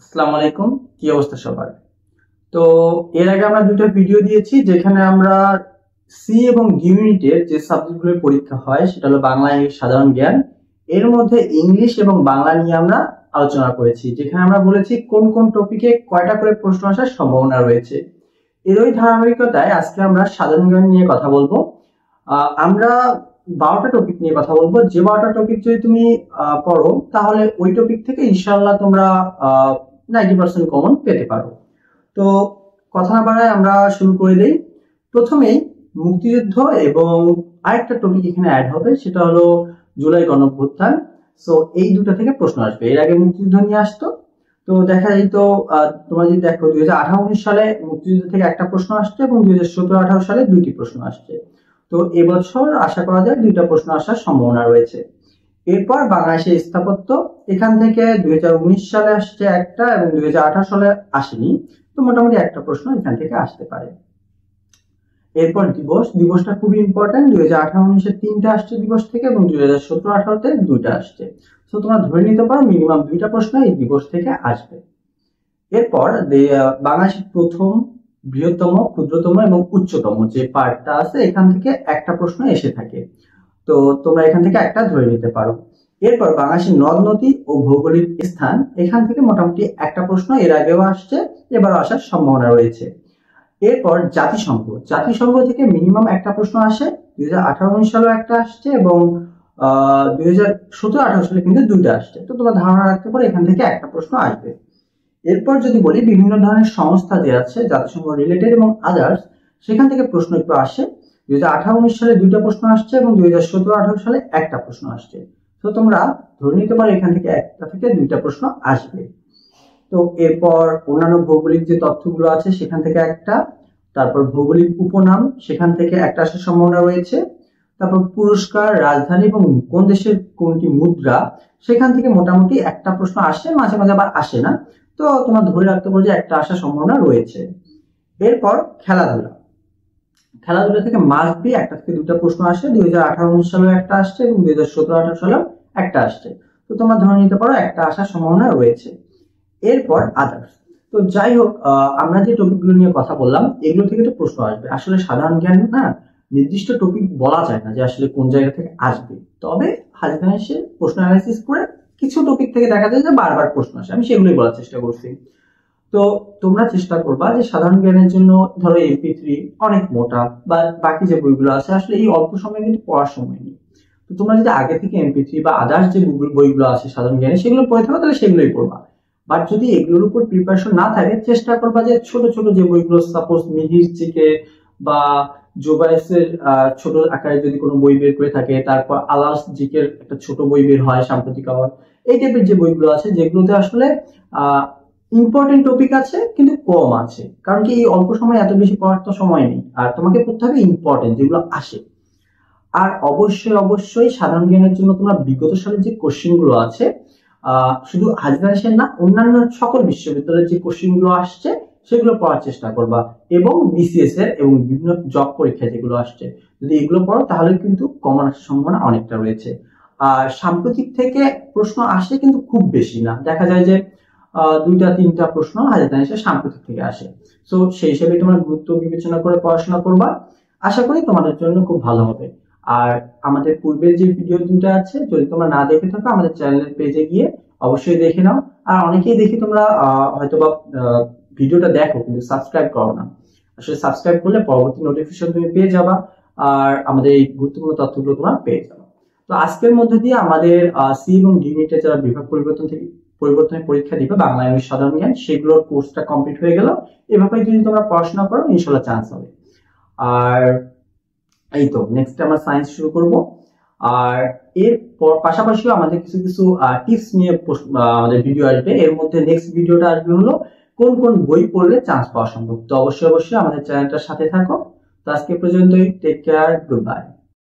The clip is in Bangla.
আসসালামু আলাইকুম। কি অবস্থা সবার? তো এর আগে আমরা দুটো ভিডিও দিয়েছি যেখানে আমরা সি এবং ডি ইউনিটের যে সাবজেক্টগুলোর পরীক্ষা হয় সেটা হলো বাংলা, ইংলিশ, সাধারণ জ্ঞান। এর মধ্যে ইংলিশ এবং বাংলা নিয়ে আমরা আলোচনা করেছি, যেখানে আমরা বলেছি কোন কোন টপিকে কয়টা করে প্রশ্ন আসার সম্ভাবনা রয়েছে। এরই ধারাবাহিকতায় আজকে আমরা সাধারণ জ্ঞান নিয়ে কথা বলবো। আমরা 12টা টপিক নিয়ে কথা বলবো। যে 12টা টপিক যদি তুমি পড়ো তাহলে ওই টপিক থেকে ইনশাআল্লাহ তোমরা 90% কমন পেতে পারো। তো কথা না বাড়ায় আমরা শুরু করে দেই। প্রথমেই মুক্তিযুদ্ধ এবং আরেকটা টপিক এখানে অ্যাড হবে, সেটা হলো জুলাই গণঅভ্যুত্থান। সো এই দুটো থেকে প্রশ্ন আসবে। এর আগে মুক্তিযুদ্ধ নিয়ে আসতো, তো দেখা যেত তোমরা যদি দেখো 2018-19 সালে মুক্তিযুদ্ধ থেকে একটা প্রশ্ন আসছে এবং 2017-18 সালে দুইটি প্রশ্ন আসছে। তো এবছর আশা করা যায় দুইটা প্রশ্ন আসার সম্ভাবনা রয়েছে। এরপর বাংলাদেশের স্থাপত্য, এখান থেকে 2019 সালে আসছে একটা এবং 2018 সালে আসেনি। তো মোটামুটি একটা প্রশ্ন এখান থেকে আসতে পারে। এরপর দিবসটা খুবই ইম্পর্টেন্ট। 2018-19 তিনটা আসছে দিবস থেকে এবং 2017-18 দুইটা আসছে। তো তোমরা ধরে নিতে পারো মিনিমাম দুইটা প্রশ্ন এই দিবস থেকে আসবে। এরপর বাংলাদেশের প্রথম, বৃহত্তম, ক্ষুদ্রতম এবং উচ্চতম যে পার্টটা আছে এখান থেকে একটা প্রশ্ন এসে থাকে। তো তোমরা এখান থেকে একটা ধরে নিতে পারো। এরপর বাংলাদেশের নদ নদী ও ভৌগোলিক স্থান, এখান থেকে মোটামুটি একটা প্রশ্ন এর আগেও আসছে, এবারও আসার সম্ভাবনা রয়েছে। এরপর জাতিসংঘ থেকে মিনিমাম একটা প্রশ্ন আসে। 2018-19 সালেও একটা আসছে এবং 2017-18 সালে কিন্তু দুইটা আসছে। তো তোমরা ধারণা রাখতে পারো এখান থেকে একটা প্রশ্ন আসবে। এরপর যদি বলি বিভিন্ন ধরনের সংস্থা যে আছে জাতিসংঘ রিলেটেড এবং আদার্স, সেখান থেকে প্রশ্ন একটু আসে। 2018-19 সালে দুইটা প্রশ্ন আসছে এবং 2017-18 সালে একটা প্রশ্ন আসছে। তো তোমরা ধরে নিতে পারো এখান থেকে একটা থেকে দুইটা প্রশ্ন আসবে। তো এরপর অন্যান্য ভৌগোলিক যে তথ্যগুলো আছে সেখান থেকে একটা, তারপর ভৌগোলিক উপনাম সেখান থেকে একটা আসার সম্ভাবনা রয়েছে। তারপর পুরস্কার, রাজধানী এবং কোন দেশের কোনটি মুদ্রা, সেখান থেকে মোটামুটি একটা প্রশ্ন আসে, মাঝে মাঝে আবার আসে না। তো তোমরা ধরে রাখতে পারো যে একটা আসার সম্ভাবনা রয়েছে। এরপর খেলাধুলা থেকে মাস্ট বি একটা থেকে দুটা প্রশ্ন আসে। 2018-19 সালেও একটা আসছে এবং 2017-18 সালেও একটা আসছে। তো তোমরা ধরে নিতে পারো একটা আসার সম্ভাবনা রয়েছে। এরপর আদার্স। তো যাই হোক, আমরা যে টপিকগুলো নিয়ে কথা বললাম এগুলো থেকে তো প্রশ্ন আসবে। আসলে সাধারণ জ্ঞান না, নির্দিষ্ট টপিক বলা যায় না যে আসলে কোন জায়গা থেকে আসবে। তবে হাজির এসে প্রশ্ন অ্যানালাইসিস করে কিছু টপিক থেকে দেখা যায় যে বারবার প্রশ্ন আসে, আমি সেগুলোই বলার চেষ্টা করছি। তো তোমরা চেষ্টা করবা যে সাধারণ জ্ঞানের জন্য ধরো MP3 অনেক মোটা, বা বাকি যে বইগুলো আছে আসলে এই অল্প সময়ে কিন্তু পড়ার সময় নেই। তো তোমরা যদি আগে থেকে MP3 বা আদার্স যে বইগুলো আছে সাধারণ জ্ঞানে সেগুলো পড়ে থাকো তাহলে সেগুলোই পড়বা। বাট যদি এগুলোর উপর প্রিপারেশন না থাকে, চেষ্টা করবা যে ছোট ছোট যে বইগুলো, সাপোজ মিহির জিকে বা জোবাইসের ছোট আকারে যদি কোনো বই বের করে থাকে, তারপর আলাস জিকের একটা ছোট বই বের হয় সাম্প্রতিক আবার, এই টাইপের যে বইগুলো আছে যেগুলোতে আসলে ইম্পর্টেন্ট টপিক আছে কিন্তু কম আছে। কারণ কি এই অল্প সময় এত বেশি পড়ার তো সময় নেই, আর তোমাকে পড়তে হবে ইম্পর্টেন্ট যেগুলো আসে। আর অবশ্যই অবশ্যই সাধারণ জ্ঞানের জন্য তোমরা বিগত সালের যে কোশ্চেন গুলো আছে, শুধু হাজির না, অন্যান্য সকল বিশ্ববিদ্যালয়ের যে কোশ্চেন গুলো আসছে সেগুলো পড়ার চেষ্টা করবা। এবং BCS এর এবং বিভিন্ন জব পরীক্ষা যেগুলো আসছে, যদি এগুলো পড়ো তাহলে কিন্তু কমন আসার সম্ভাবনা অনেকটা রয়েছে। আর সাম্প্রতিক থেকে প্রশ্ন আসে কিন্তু খুব বেশি না, দেখা যায় যে দুইটা তিনটা প্রশ্ন হাজির সাম্প্রতিক থেকে আসে। তো সেই হিসেবে তোমরা গুরুত্ব বিবেচনা করে পড়াশোনা করবা। আশা করি তোমাদের জন্য খুব ভালো হবে। আর আমাদের পূর্বের যে ভিডিও দুটো আছে যদি তোমরা না দেখে থাকো, আমাদের চ্যানেলের পেজে গিয়ে অবশ্যই দেখে নাও। আর অনেকেই দেখি তোমরা হয়তোবা ভিডিওটা দেখো কিন্তু সাবস্ক্রাইব করো না। আসলে সাবস্ক্রাইব করলে পরবর্তী নোটিফিকেশন তুমি পেয়ে যাবা, আর আমাদের এই গুরুত্বপূর্ণ তথ্যগুলো তোমরা পেয়ে যাবে। তো আজকের মধ্যে দিয়ে আমাদের সি এবং ডি ইউনিটে যারা বিভাগ পরিবর্তনের পরীক্ষা দিবে বাংলা, ইংলিশ, সাধারণ জ্ঞান, সেগুলোর কোর্সটা কমপ্লিট হয়ে গেল। এভাবে যদি তোমরা পড়াশোনা করো ইনশাল্লাহ চান্স হবে। আর এই তো নেক্সট আমরা সায়েন্স শুরু করব। আর এর পাশাপাশি আমাদের কিছু কিছু টিপস নিয়ে আমাদের ভিডিও আসবে। এর মধ্যে নেক্সট ভিডিওটা আসবে হলো কোন কোন বই পড়লে চান্স পাওয়া সম্ভব। তো অবশ্যই অবশ্যই আমাদের চ্যানেলটার সাথে থাকো। তো আজকে পর্যন্তই, টেক কেয়ার, গুড বাই।